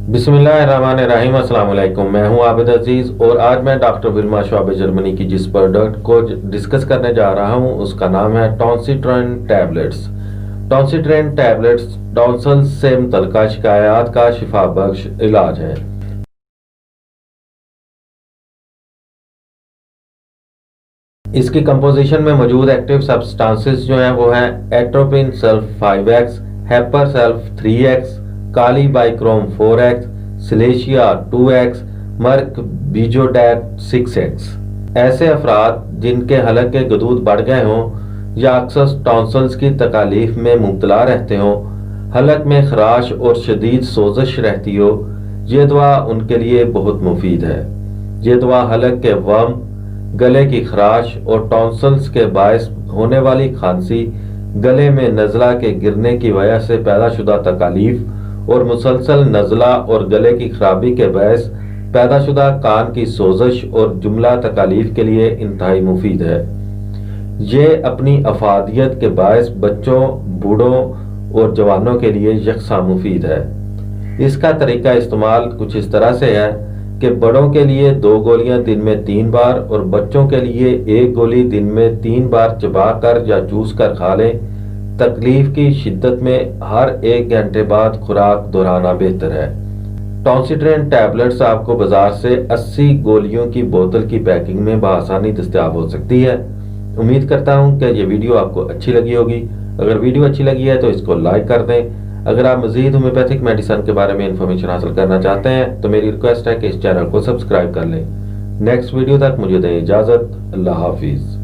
बिस्मिल्लाहिर्रहमानिर्रहीम। अस्सलाम वालेकुम। मैं हूं आबिद अजीज और आज मैं डॉक्टर विल्मा शॉबे जर्मनी की जिस प्रोडक्ट को डिस्कस करने जा रहा हूं उसका नाम है टॉन्सिट्रेन टैबलेट्स। टॉन्सिट्रेन टैबलेट्स टॉन्सिल्स से मुतल्लिका शिकायत का शिफा बख्श इलाज है। इसकी कंपोजिशन में मौजूद एक्टिव सब्सटेंसेस जो हैं वो हैं atropine sulph 5x, hepar sulph 3x, kali bichrome 4x, silicea 2x, merc बीजोडैट 6x। ऐसे अफराद जिनके हलक के गदूद बढ़ गए हों या अक्सर टॉन्सिल्स की तकालीफ में मुब्तला रहते हों, हलक में खराश और शदीद सोजश रहती हो, ये दवा उनके लिए बहुत मुफीद है। ये दवा हलक के वम, गले की खराश और टॉन्सिल्स के बायस होने वाली खांसी, गले में नज़ला के गिरने की वजह से पैदाशुदा तकालीफ और मुसलसल नज़ला और गले की खराबी के बायस पैदाशुदा कान की सोजश और जुमला तकालीफ के लिए इंतहाई मुफीद है। ये अपनी अफादियत के बायस बच्चों, बूढ़ों और जवानों के लिए यकसा मुफीद है। इसका तरीका इस्तेमाल कुछ इस तरह से है कि बड़ों के लिए 2 गोलियां दिन में 3 बार और बच्चों के लिए 1 गोली दिन में 3 बार चबा कर या चूस कर खा लें। तकलीफ की शिद्दत में हर 1 घंटे बाद खुराक दोहराना बेहतर है। टॉन्सिट्रेन टैबलेट्स आपको बाजार से 80 गोलियों की बोतल की पैकिंग में बआसानी दस्तयाब हो सकती है। उम्मीद करता हूँ कि ये वीडियो आपको अच्छी लगी होगी। अगर वीडियो अच्छी लगी है तो इसको लाइक कर दें। अगर आप मजीद होम्योपैथिक मेडिसिन के बारे में इंफॉर्मेशन हासिल करना चाहते हैं तो मेरी रिक्वेस्ट है कि इस चैनल को सब्सक्राइब कर लें। नेक्स्ट वीडियो तक मुझे दें इजाज़त। अल्लाह हाफिज़।